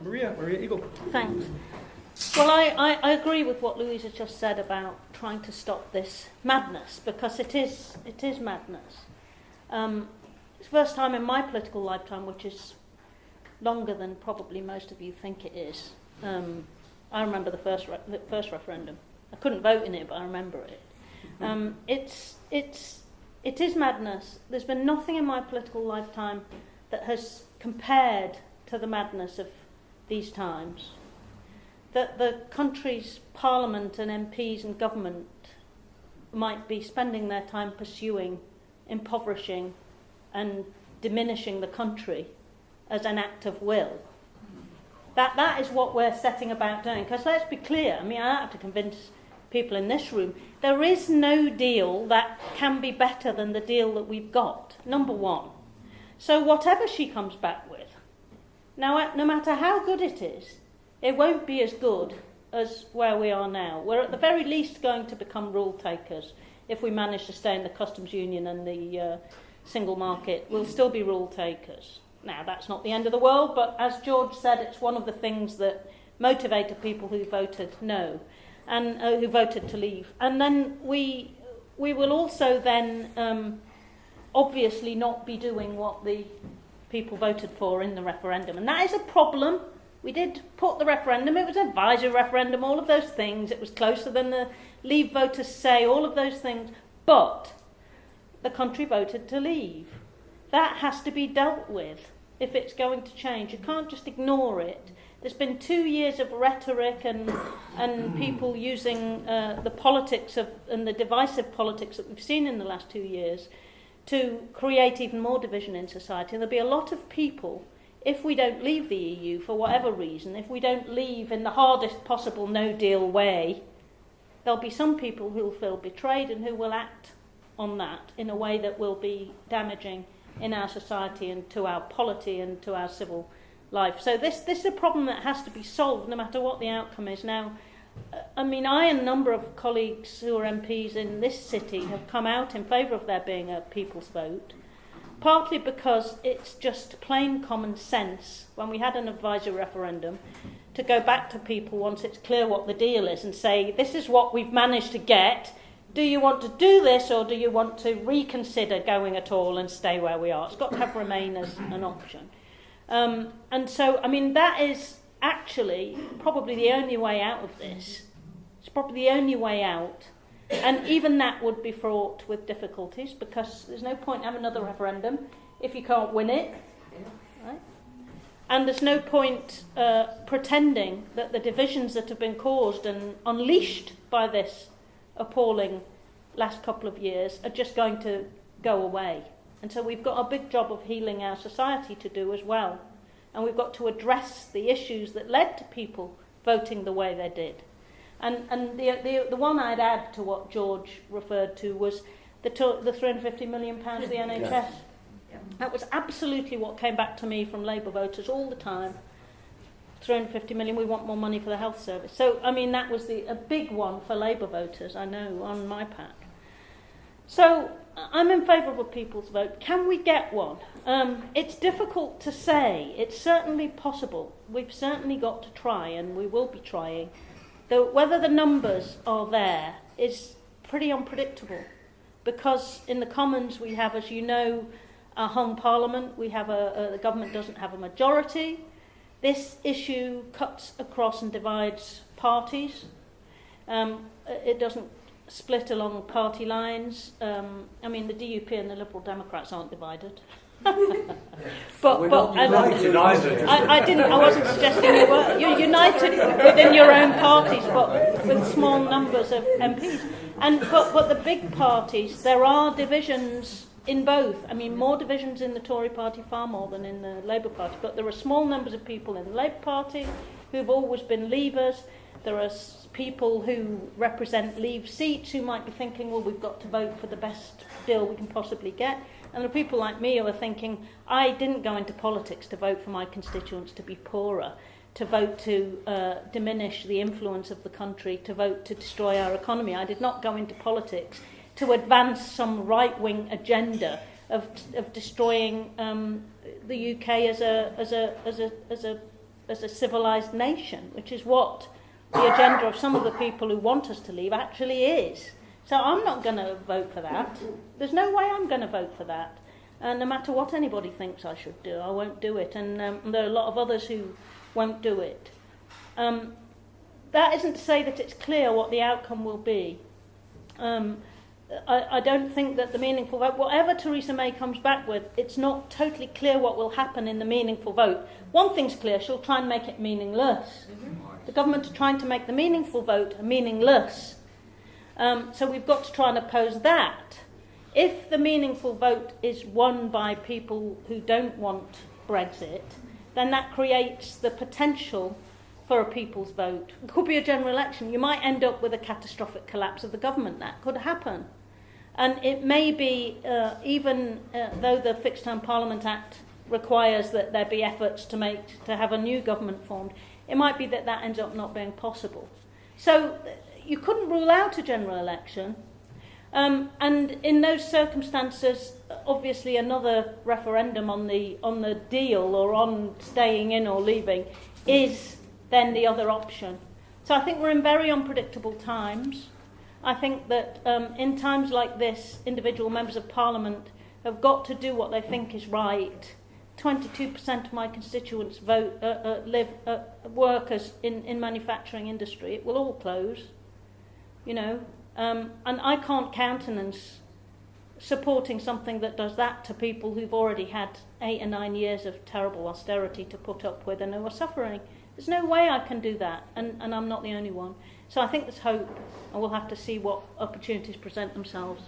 Maria, you go. Thanks. Well, I agree with what Louisa just said about trying to stop this madness, because it is madness. It's the first time in my political lifetime, which is longer than probably most of you think it is. I remember the first referendum. I couldn't vote in it, but I remember it. It is madness. There's been nothing in my political lifetime that has compared to the madness of these times. That the country's parliament and MPs and government might be spending their time pursuing, impoverishing and diminishing the country as an act of will. That is what we're setting about doing. Because let's be clear, I don't have to convince people in this room, there is no deal that can be better than the deal that we've got, number one. So whatever she comes back with, now no matter how good it is, it won't be as good as where we are now. We're at the very least going to become rule takers. If we manage to stay in the customs union and the single market, we'll still be rule takers. Now, that's not the end of the world, but as George said, it's one of the things that motivated people who voted no, and who voted to leave. And then we will also then obviously not be doing what the people voted for in the referendum. And that is a problem. We did put the referendum, it was an advisory referendum, all of those things. It was closer than the Leave voters say, all of those things. But the country voted to leave. That has to be dealt with if it's going to change. You can't just ignore it. There's been 2 years of rhetoric and people using the politics and the divisive politics that we've seen in the last 2 years to create even more division in society. There'll be a lot of people, if we don't leave the EU for whatever reason, if we don't leave in the hardest possible no-deal way, there'll be some people who will feel betrayed and who will act on that in a way that will be damaging in our society and to our polity and to our civil life. So this is a problem that has to be solved no matter what the outcome is. Now, I and a number of colleagues who are MPs in this city have come out in favour of there being a people's vote, partly because it's just plain common sense when we had an advisory referendum to go back to people once it's clear what the deal is and say, this is what we've managed to get. Do you want to do this or do you want to reconsider going at all and stay where we are? It's got to have remain as an option. And so, that is actually probably the only way out of this. It's probably the only way out. And even that would be fraught with difficulties because there's no point in having another referendum if you can't win it. Right? And there's no point pretending that the divisions that have been caused and unleashed by this appalling last couple of years are just going to go away. And so we've got a big job of healing our society to do as well. And we've got to address the issues that led to people voting the way they did. And the one I'd add to what George referred to was the £350 million of the NHS. Yes. That was absolutely what came back to me from Labour voters all the time. 350 million, we want more money for the health service. So, that was a big one for Labour voters, I know, on my pack. So, I'm in favour of a people's vote. Can we get one? It's difficult to say. It's certainly possible. We've certainly got to try, and we will be trying. Though whether the numbers are there is pretty unpredictable. Because in the Commons we have, as you know, a hung parliament. We have the government doesn't have a majority. This issue cuts across and divides parties. It doesn't split along party lines. The DUP and the Liberal Democrats aren't divided. but I wasn't suggesting you were. You're united within your own parties, but with small numbers of MPs. But the big parties, there are divisions in both. More divisions in the Tory party, far more than in the Labour Party. But there are small numbers of people in the Labour Party who've always been Leavers. There are people who represent Leave seats who might be thinking, well, we've got to vote for the best deal we can possibly get. And there are people like me who are thinking, I didn't go into politics to vote for my constituents to be poorer, to vote to diminish the influence of the country, to vote to destroy our economy. I did not go into politics to advance some right-wing agenda of destroying the UK as a as a civilised nation, which is what the agenda of some of the people who want us to leave actually is. So I'm not going to vote for that. There's no way I'm going to vote for that. No matter what anybody thinks I should do, I won't do it. And there are a lot of others who won't do it. That isn't to say that it's clear what the outcome will be. I don't think that the meaningful vote, whatever Theresa May comes back with, it's not totally clear what will happen in the meaningful vote. One thing's clear, she'll try and make it meaningless. The government are trying to make the meaningful vote meaningless. So we've got to try and oppose that. If the meaningful vote is won by people who don't want Brexit, then that creates the potential for a people's vote. It could be a general election. You might end up with a catastrophic collapse of the government. That could happen. And it may be, even though the Fixed Term Parliament Act requires that there be efforts to have a new government formed, it might be that ends up not being possible. So you couldn't rule out a general election. And in those circumstances, obviously another referendum on the deal or on staying in or leaving is then the other option. So I think we're in very unpredictable times. I think that in times like this, individual members of Parliament have got to do what they think is right. 22% of my constituents work in manufacturing industry. It will all close, and I can't countenance supporting something that does that to people who've already had 8 or 9 years of terrible austerity to put up with and who are suffering. There's no way I can do that, and I'm not the only one. So I think there's hope, and we'll have to see what opportunities present themselves.